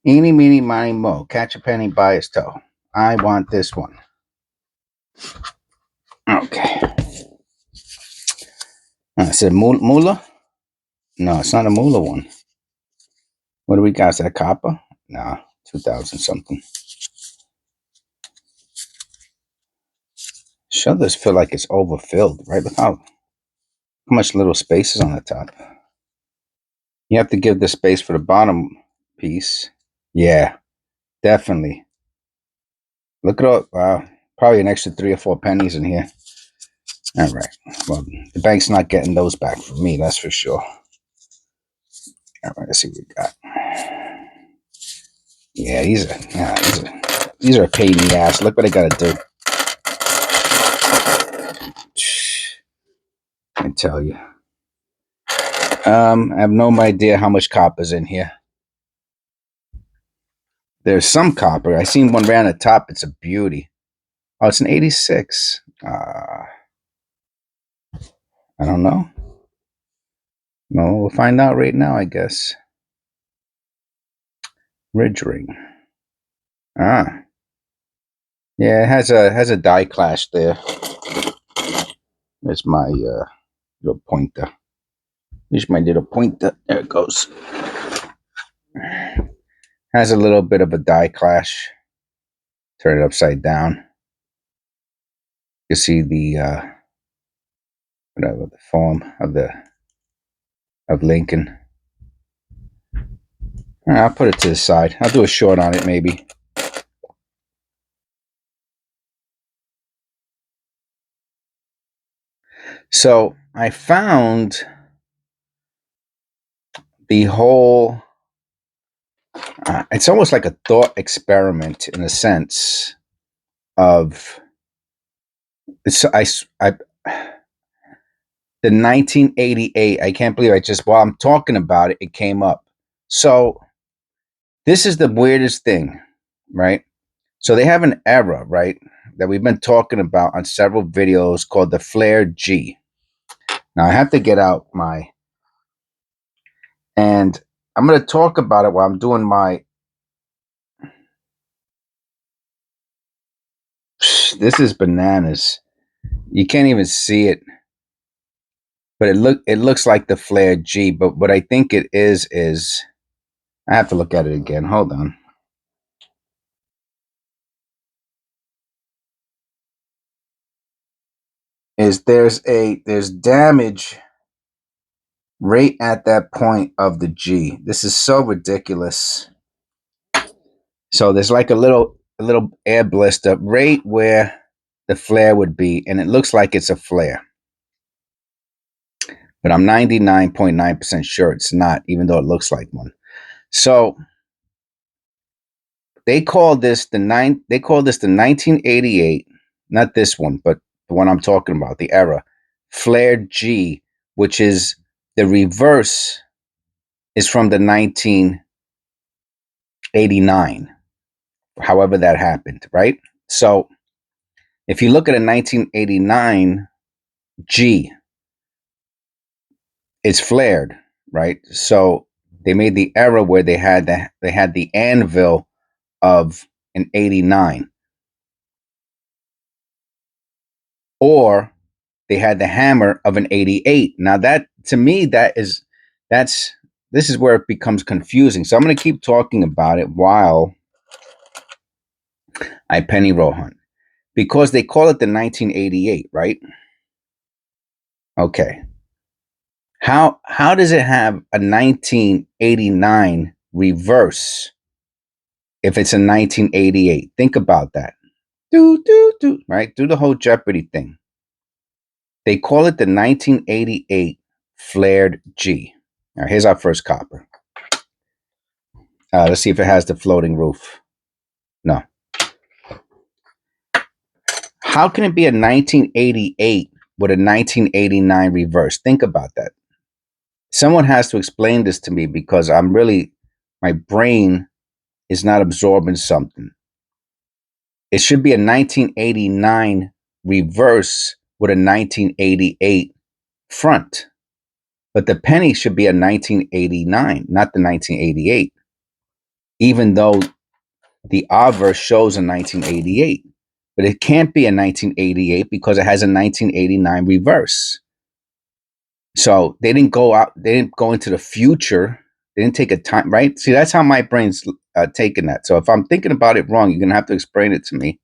Eeny, meeny, miny, mo. Catch a penny by its toe. I want this one. Okay. Is it Mula? No, it's not a Mula one. What do we got? Is that copper? Nah, 2000 something. Sure does feel like it's overfilled, right? Look how much little space is on the top. You have to give the space for the bottom piece. Yeah, definitely. Look at all, wow, probably an extra 3 or 4 pennies in here. All right. Well, the bank's not getting those back from me, that's for sure. All right, let's see what we got. Yeah, these are a pain in the ass. Look what I gotta do. I tell you. I have no idea how much copper's in here. There's some copper. I seen one right on the top. It's a beauty. Oh, it's an 86. I don't know. No, we'll find out right now, I guess. Ridge ring. Ah. Yeah, it has a die clash there. There's my little pointer. There's my little pointer. There it goes. Has a little bit of a die clash. Turn it upside down. You see the whatever the form of Lincoln. All right, I'll put it to the side. I'll do a short on it maybe. So I found the whole. It's almost like a thought experiment in a sense of. The 1988. I can't believe while I'm talking about it, it came up. So this is the weirdest thing, right? So they have an era, right, that we've been talking about on several videos called the Flare G. Now I have to get out and I'm going to talk about it while I'm doing my. This is bananas. You can't even see it, but it looks like the Flare G. But what I think it is I have to look at it again. Hold on. There's damage right at that point of the G. This is so ridiculous. So there's like a little air blister right where the flare would be, and it looks like it's a flare. But I'm 99.9% sure it's not, even though it looks like one. So they call this the 1988, not this one, but the one I'm talking about, the era, Flare G, which is the reverse is from the 1989. However that happened, right? So if you look at a 1989 G, it's flared, right? So they made the era where they had the anvil of an 89, or they had the hammer of an 88. Now that, to me, this is where it becomes confusing. So I'm going to keep talking about it while I penny roll hunt, because they call it the 1988, right? Okay. How does it have a 1989 reverse if it's a 1988? Think about that. Right? Do the whole Jeopardy thing. They call it the 1988 Flared G. Now, here's our first copper. Let's see if it has the floating roof. No. How can it be a 1988 with a 1989 reverse? Think about that. Someone has to explain this to me, because my brain is not absorbing something. It should be a 1989 reverse with a 1988 front. But the penny should be a 1989, not the 1988. even though the obverse shows a 1988. But it can't be a 1988 because it has a 1989 reverse. So they didn't go out. They didn't go into the future. They didn't take a time, right? See, that's how my brain's taking that. So if I'm thinking about it wrong, you're going to have to explain it to me.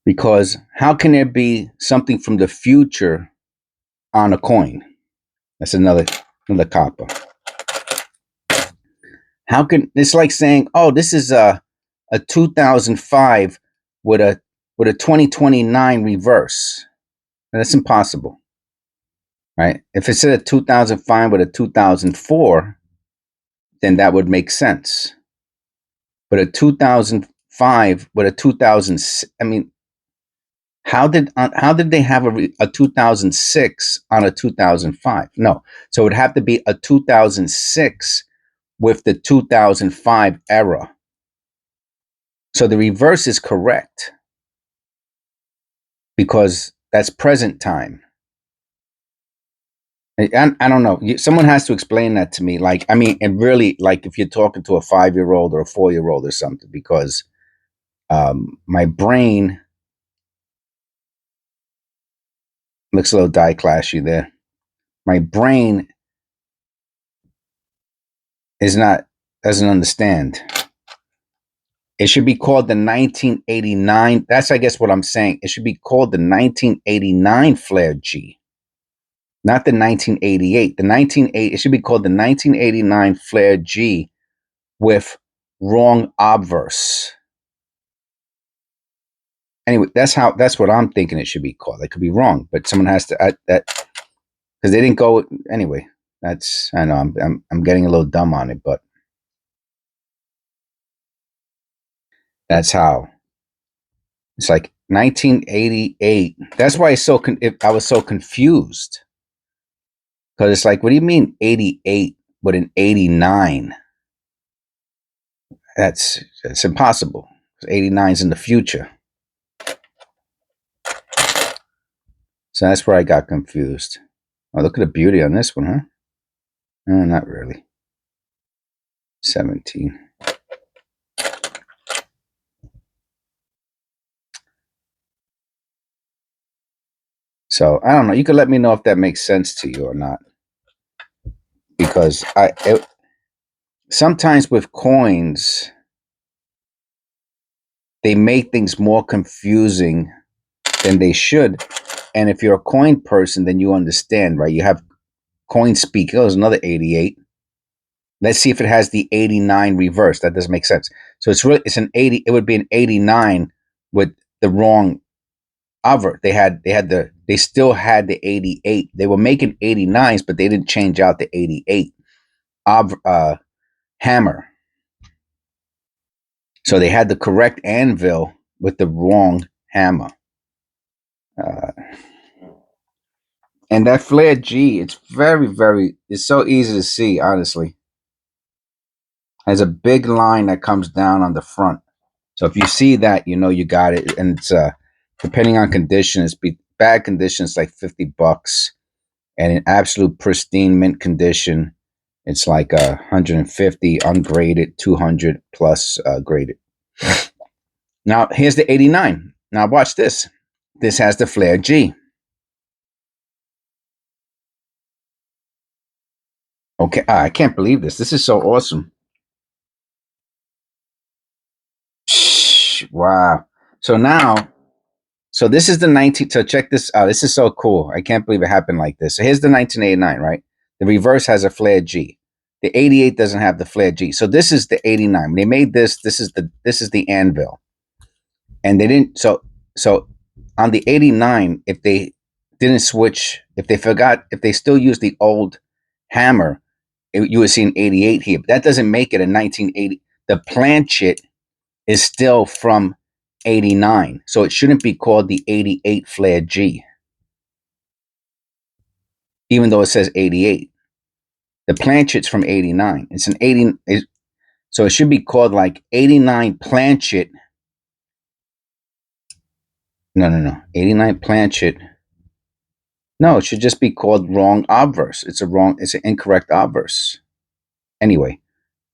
Because how can there be something from the future on a coin? That's another copper. How can it's like saying, oh, this is a 2005 with a 2029 reverse? That's impossible, right? If it said a 2005 with a 2004, then that would make sense. But a 2005 with a 2000, I mean, how did they have a 2006 on a 2005? No, so it would have to be a 2006 with the 2005 era. So the reverse is correct because that's present time. I don't know. Someone has to explain that to me. Like, I mean, and really, like, if you're talking to a 5-year-old or a 4-year-old or something, because my brain looks a little die clashy there. My brain doesn't understand. It should be called the 1989. That's, I guess, what I'm saying. It should be called the 1989 flare G, not the 1988. It should be called the 1989 flare G with wrong obverse. Anyway, that's what I'm thinking it should be called. I could be wrong, but someone has to that because they didn't go anyway. I know I'm getting a little dumb on it, but that's how. It's like 1988. That's why I was so confused. Because it's like, what do you mean 88 with an 89? That's impossible. 89 is in the future. So that's where I got confused. Oh, look at the beauty on this one, huh? Not really. 17. So I don't know. You could let me know if that makes sense to you or not. Because sometimes with coins, they make things more confusing than they should. And if you're a coin person, then you understand, right? You have coin speak. Oh, there's another 88. Let's see if it has the 89 reverse. That doesn't make sense. So it's an 80. It would be an 89 with the wrong over. They still had the 88. They were making 89s, but they didn't change out the 88 hammer. So they had the correct anvil with the wrong hammer. And that flare G, it's very, very, it's so easy to see, honestly. Has a big line that comes down on the front. So if you see that, you know you got it. And it's depending on conditions, bad conditions like $50, and in absolute pristine mint condition, it's like 150, ungraded, 200 plus graded. Now here's the 89. Now watch this. This has the flare G. Okay, I can't believe this. This is so awesome. Wow. So this is the 19. So check this out. This is so cool. I can't believe it happened like this. So here's the 1989, right? The reverse has a flare G. The 88 doesn't have the flare G. So this is the 89. When they made this is the anvil. And they didn't. So on the 89, if they didn't switch, if they still use the old hammer, you would see an 88 here. But that doesn't make it a 1980. The planchet is still from 89. So it shouldn't be called the 88 flare G, even though it says 88. The planchet's from 89. It's an 80. So it should be called like 89 planchet. No. 89 planchet. No, it should just be called wrong obverse. It's an incorrect obverse. Anyway,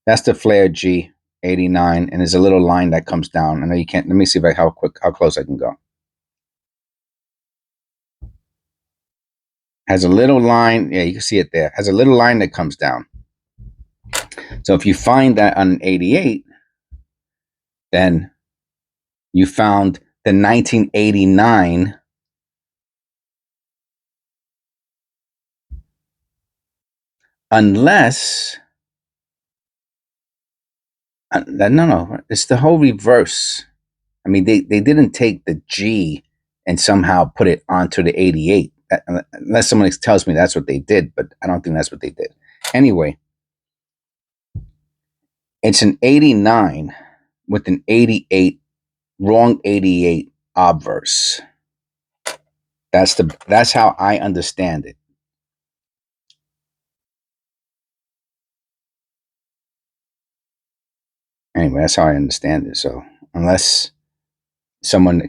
that's the flare G89, and there's a little line that comes down. I know you can't. Let me see how close I can go. Has a little line. Yeah, you can see it there. Has a little line that comes down. So if you find that on an 88, then you found the 1989, unless no, it's the whole reverse. I mean, they didn't take the G and somehow put it onto the 88, unless someone tells me that's what they did, but I don't think that's what they did. Anyway, it's an 89 with an 88, wrong 88 obverse. That's how I understand it. Anyway, that's how I understand it. So unless someone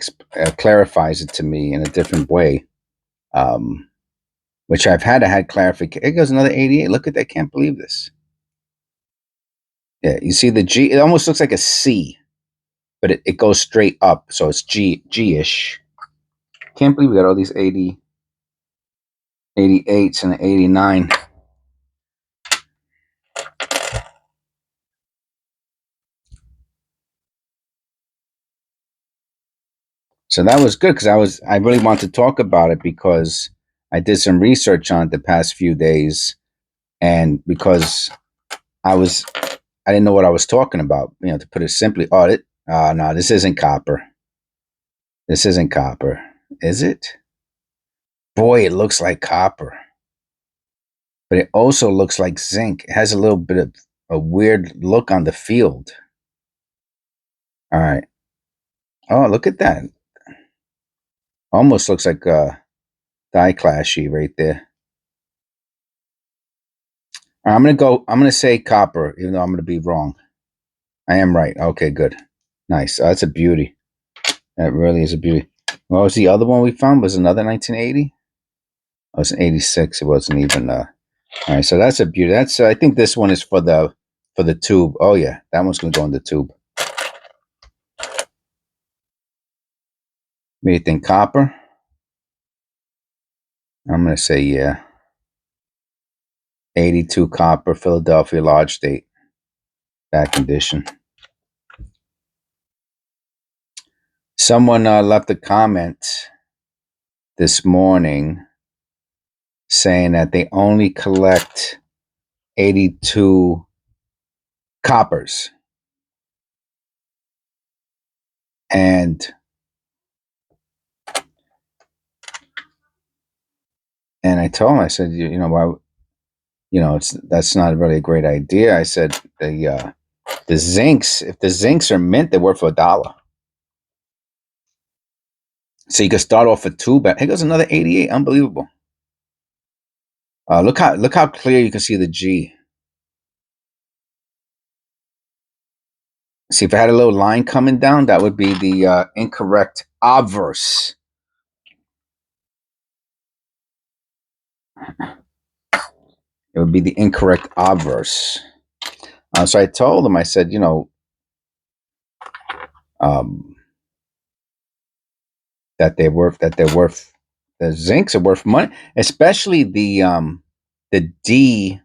clarifies it to me in a different way, which I've had clarification. It goes another 88. Look at that! I can't believe this. Yeah, you see the G. It almost looks like a C, but it goes straight up, so it's G-ish. Can't believe we got all these 88s and 89. So that was good because I really wanted to talk about it because I did some research on it the past few days, and because I didn't know what I was talking about. To put it simply, audit. No, this isn't copper. This isn't copper, is it? Boy, it looks like copper, but it also looks like zinc. It has a little bit of a weird look on the field. All right. Oh, look at that. Almost looks like die clashy right there. All right, I'm gonna say copper, even though I'm gonna be wrong. I am right. Okay, good. Nice. That's a beauty. That really is a beauty. What was the other one we found? Was another 1980? Oh, it was an 86. It wasn't even all right, so that's a beauty. That's I think this one is for the tube. Oh yeah, that one's gonna go in the tube. What do you think, copper? I'm gonna say yeah. 82 copper, Philadelphia large date. Bad condition. Someone left a comment this morning saying that they only collect 82 coppers. And I told him, I said, why, that's not really a great idea. I said the zincs, if the zincs are mint, they're worth $1. So you could start off with two, but here goes another 88. Unbelievable. Look how clear you can see the G. See, if I had a little line coming down, that would be the incorrect obverse. It would be the incorrect obverse. So I told him, I said, that they're worth the zincs are worth money, especially the D,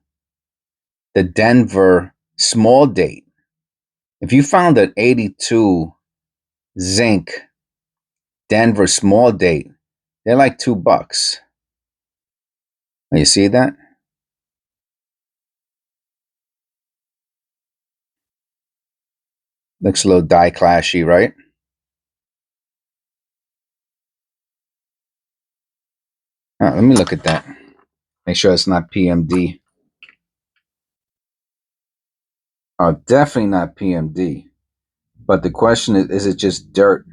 the Denver small date. If you found an 82 zinc Denver small date, they're like $2. You see that? Looks a little die clashy, right? Let me look at that. Make sure it's not PMD. Oh, definitely not PMD. But the question is it just dirt?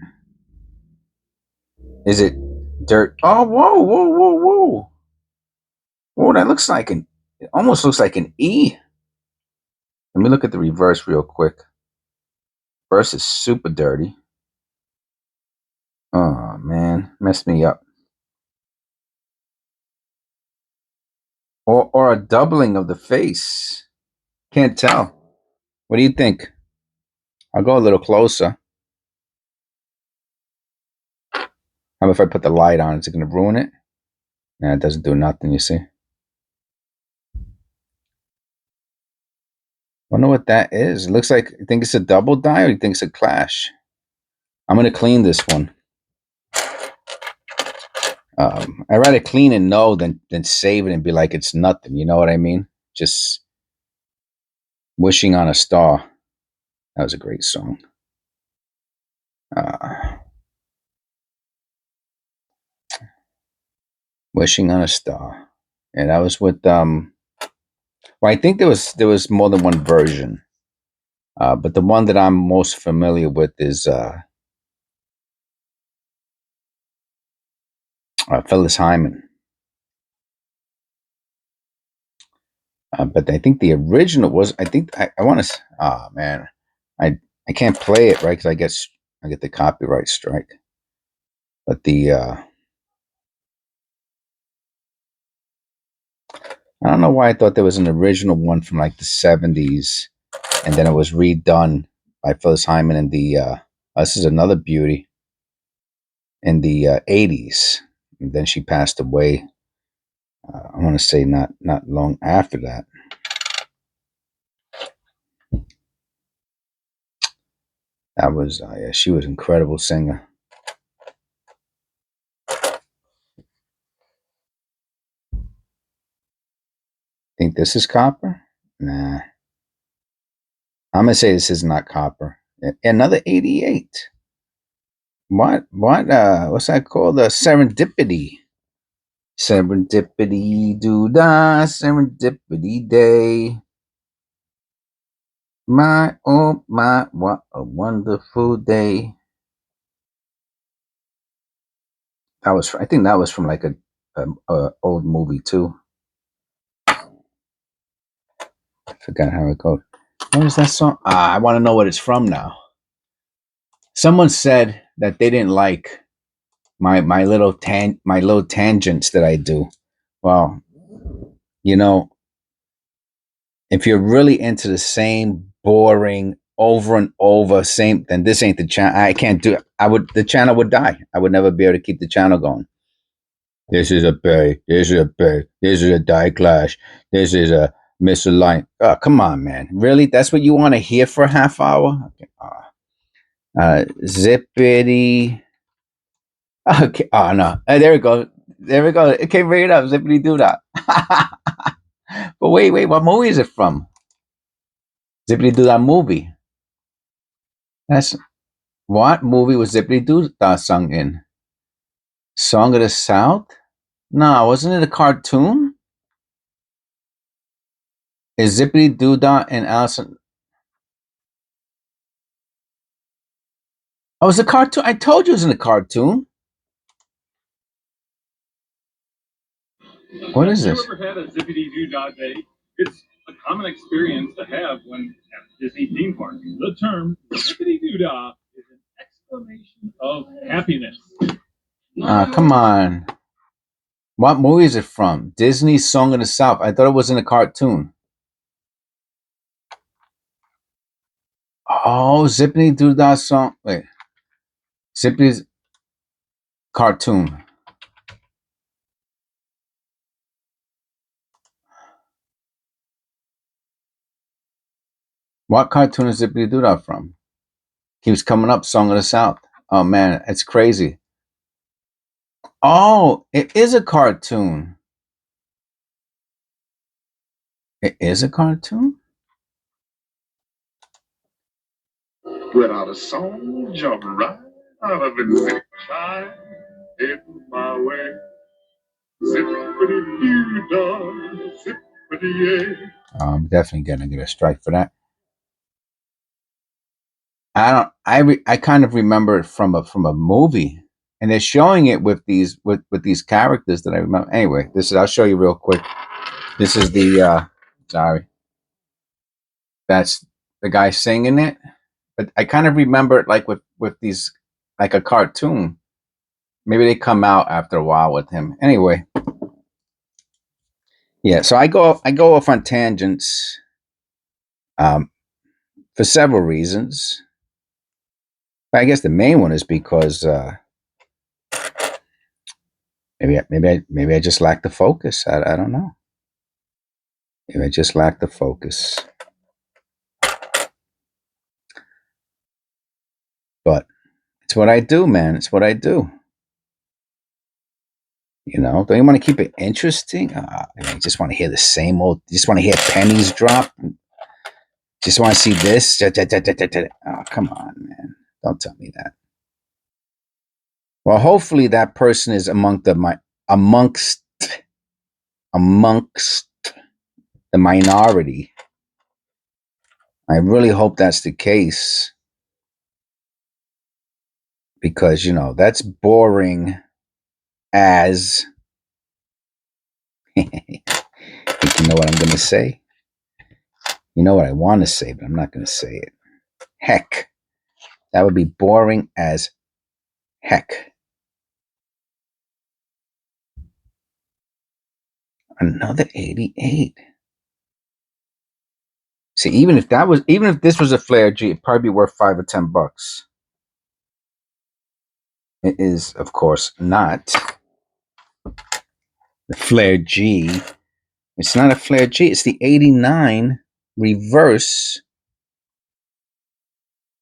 Is it dirt? Oh, whoa, whoa, whoa, whoa. Whoa, that looks like it almost looks like an E. Let me look at the reverse real quick. Reverse is super dirty. Oh, man. Messed me up. or a doubling of the face. Can't tell. What do you think? I'll go a little closer. How about if I put the light on? Is it going to ruin it? Nah, it doesn't do nothing, you see. Wonder what that is. It looks like, you think it's a double dye or you think it's a clash? I'm going to clean this one. I'd rather clean and know than save it and be like it's nothing. You know what I mean? Just wishing on a star. That was a great song. Wishing on a Star. And that was with well, I think there was more than one version. But the one that I'm most familiar with is Phyllis Hyman. But I think the original was, I think I want to, oh man, I can't play it, right? Because I get the copyright strike. But the I don't know why I thought there was an original one from like the 70s, and then it was redone by Phyllis Hyman in the this is another beauty, in the 80s. And then she passed away. I want to say not long after that. That was yeah, she was an incredible singer. Think this is copper? Nah. I'm gonna say this is not copper. Another 88. What what's that called? The serendipity. Serendipity doo da, serendipity day. My oh my, what a wonderful day. That was, I think that was from like a old movie too. I forgot how it goes. What was that song? I want to know what it's from now. Someone said that they didn't like my little tangents that I do. Well, you know, if you're really into the same boring over and over same, then this ain't the channel. I can't do it. The channel would die. I would never be able to keep the channel going. This is a bay. This is a bay. This is a die clash. This is a misaligned. Oh, come on, man. Really? That's what you want to hear for a half hour? Okay. Zippity. Okay. Oh, no. There we go. There we go. Okay, bring it up. Zippity doo dah. But wait. What movie is it from? Zippity doo dah movie. That's what movie was Zippity doo dah sung in? Song of the South? No, wasn't it a cartoon? Is Zippity doo dah and Allison? Oh, it's a cartoon. I told you it was in a cartoon. What is this? Have you ever had a zippity doo dah day? It's a common experience to have when at Disney theme park. The term zippity doo dah is an exclamation of happiness. Come on. What movie is it from? Disney's Song of the South. I thought it was in a cartoon. Oh, Zippity Doo Dah song. Wait. Zippy's cartoon. What cartoon is Zippity Doo Dah from? Keeps coming up, Song of the South. Oh man, it's crazy. Oh, it is a cartoon. It is a cartoon? Without a song, jump right out of it. Shine in my way. Zippity doo dah, zippity yay. I'm definitely gonna get a strike for that. I kind of remember it from a movie, and they're showing it with these characters that I remember. Anyway, I'll show you real quick. This is the sorry. That's the guy singing it. But I kind of remember it like with these, like a cartoon. Maybe they come out after a while with him. Anyway, Yeah, so I go off on tangents um, for several reasons. But I guess the main one is because maybe I just lack the focus. I don't know. Maybe I just lack the focus. But it's what I do, man. It's what I do. Don't you want to keep it interesting? You just want to hear the same old. You just want to hear pennies drop. Just want to see this. Oh, come on, man! Don't tell me that. Well, hopefully that person is amongst amongst the minority. I really hope that's the case because that's boring as. You know what I'm going to say? You know what I want to say, but I'm not going to say it. Heck, that would be boring as heck. Another 88. See, even if this was a flare G, it'd probably be worth $5 or $10. It is, of course, not the flare G. It's not a flare G. It's the 89 reverse.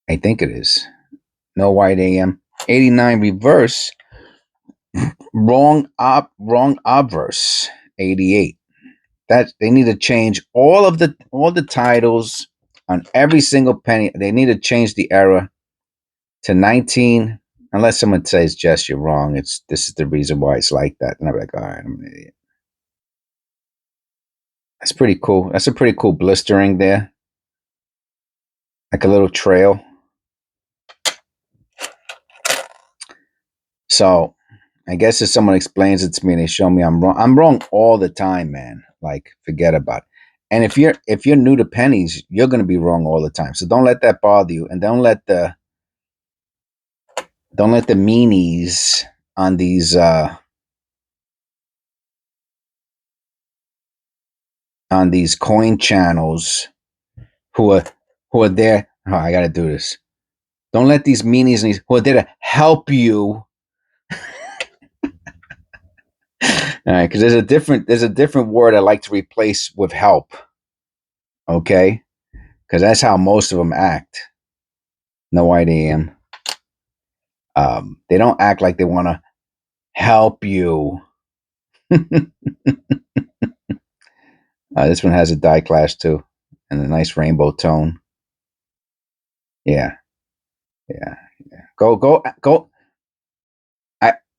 I think it is. No white AM. 89 reverse. Wrong obverse. 88. That they need to change all the titles on every single penny. They need to change the era to 19. Unless someone says, Jess, you're wrong. This is the reason why it's like that. And I'm like, all right, I'm an idiot. That's pretty cool. That's a pretty cool blistering there. Like a little trail. So I guess if someone explains it to me and they show me I'm wrong all the time, man. Like, forget about it. And if you're new to pennies, you're gonna be wrong all the time. So don't let that bother you, and don't let the meanies on these coin channels who are there. Oh, I gotta do this. Don't let these meanies who are there to help you. All right, because there's a different word I like to replace with help. Okay, because that's how most of them act. No idea. They don't act like they want to help you. This one has a die clash too, and a nice rainbow tone. Yeah. Go.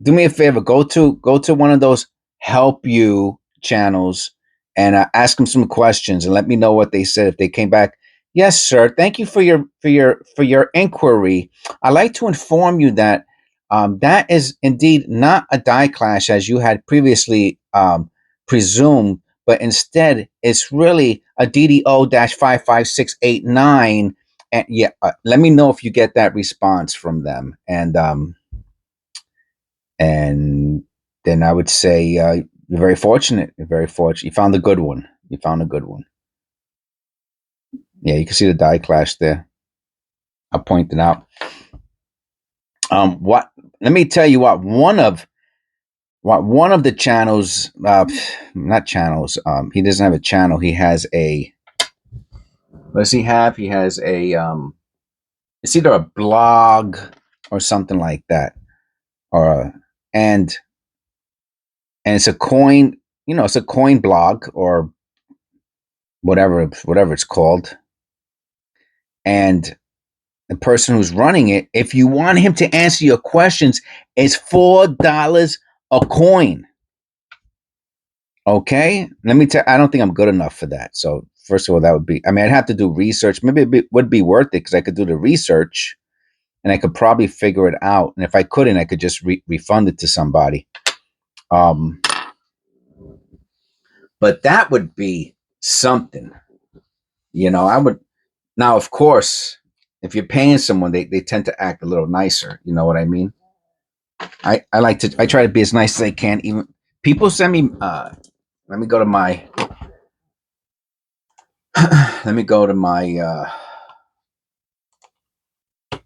Do me a favor. Go to one of those help you channels and ask them some questions and let me know what they said. If they came back, yes, sir. Thank you for your inquiry. I'd like to inform you that that is indeed not a die clash as you had previously presumed, but instead it's really a DDO-55689. And yeah, let me know if you get that response from them. And then I would say you're very fortunate. You're very fortunate. You found a good one. Yeah, you can see the die clash there. I pointed out. What? Let me tell you what. One of the channels, not channels. He doesn't have a channel. He has a. What does he have? He has a. It's either a blog or something like that, and it's a coin. It's a coin blog or whatever it's called. And the person who's running it, if you want him to answer your questions, it's $4 a coin. Okay, let me tell. I don't think I'm good enough for that. So first of all, that would be. I mean, I'd have to do research. Maybe it would be worth it because I could do the research, and I could probably figure it out. And if I couldn't, I could just refund it to somebody. But that would be something. I would. Now, of course, if you're paying someone, they tend to act a little nicer. You know what I mean? I try to be as nice as I can. Even people send me let me go to my let me go to my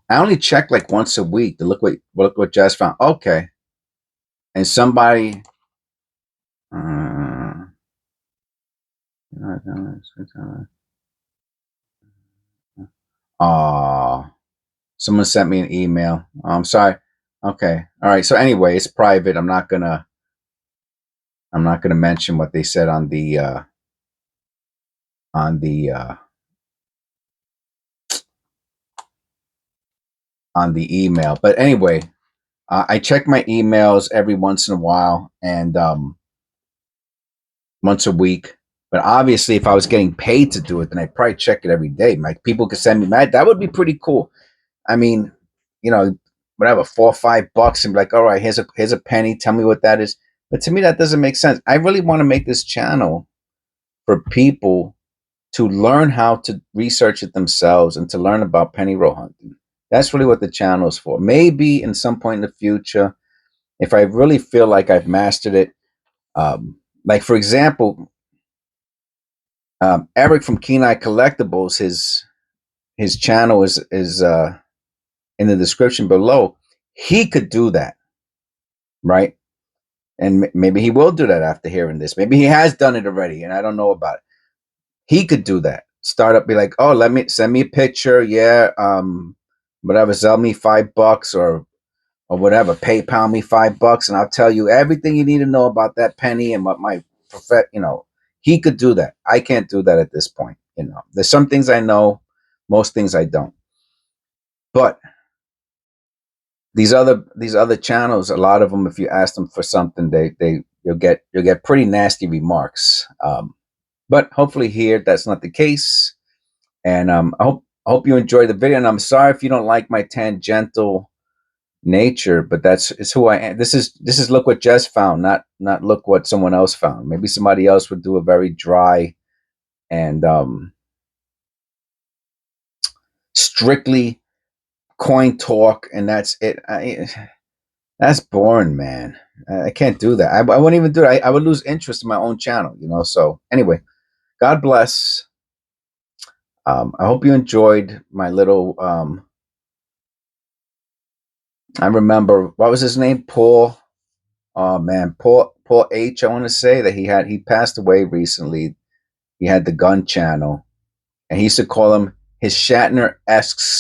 I only check like once a week to look what Jess found. Okay. And somebody someone sent me an email. I'm sorry. Okay. All right. So anyway, it's private. I'm not gonna mention what they said on the on the email. But anyway, I check my emails every once in a while and once a week. But obviously, if I was getting paid to do it, then I'd probably check it every day. My people could send me that would be pretty cool. I mean, you know, whatever, $4 or $5 and be like, all right, here's a penny. Tell me what that is. But to me, that doesn't make sense. I really want to make this channel for people to learn how to research it themselves and to learn about penny roll hunting. That's really what the channel is for. Maybe in some point in the future, if I really feel like I've mastered it, like for example, Eric from keeneEyeCollectables, his channel is in the description below. He could do that, right? And maybe he will do that after hearing this. Maybe he has done it already, and I don't know about it. He could do that. Start up, be like, oh, send me a picture, yeah, whatever, sell me $5 or whatever, PayPal me $5, and I'll tell you everything you need to know about that penny and what my he could do that. I can't do that at this point. There's some things I know, most things I don't. But these other channels, a lot of them, if you ask them for something, you'll get pretty nasty remarks. But hopefully here that's not the case. And I hope you enjoy the video. And I'm sorry if you don't like my tangential nature, but it's who I am. This is Look What Jess Found, not Look What Someone Else Found. Maybe somebody else would do a very dry and strictly coin talk, and that's it. That's boring, man. I can't do that. I wouldn't even do it. I would lose interest in my own channel, So anyway, God bless. I hope you enjoyed my little. I remember, what was his name? Paul. Oh man, Paul H. I want to say that he passed away recently. He had the gun channel, and he used to call him his Shatner-esque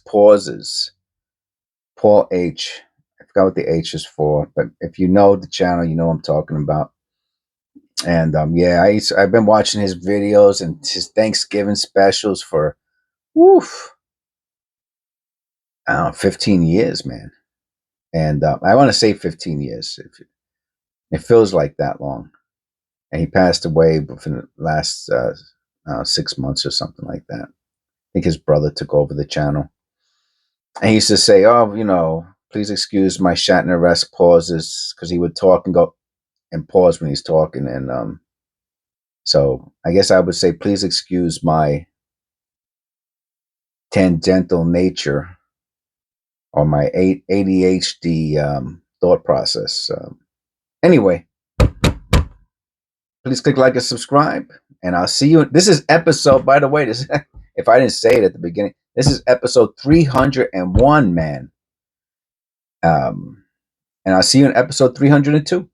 pauses. Paul H. I forgot what the H is for, but if you know the channel, you know what I'm talking about. And yeah, I've been watching his videos and his Thanksgiving specials for, I don't know, 15 years, man. And I want to say 15 years. It feels like that long. And he passed away within the last 6 months or something like that. I think his brother took over the channel. And he used to say, oh, please excuse my Shatner-esque pauses, because he would talk and go and pause when he's talking. And so I guess I would say, please excuse my tangential nature or my ADHD thought process. Anyway, please click like and subscribe, and I'll see you. This is episode, by the way, if I didn't say it at the beginning, this is episode 301, man. And I'll see you in episode 302.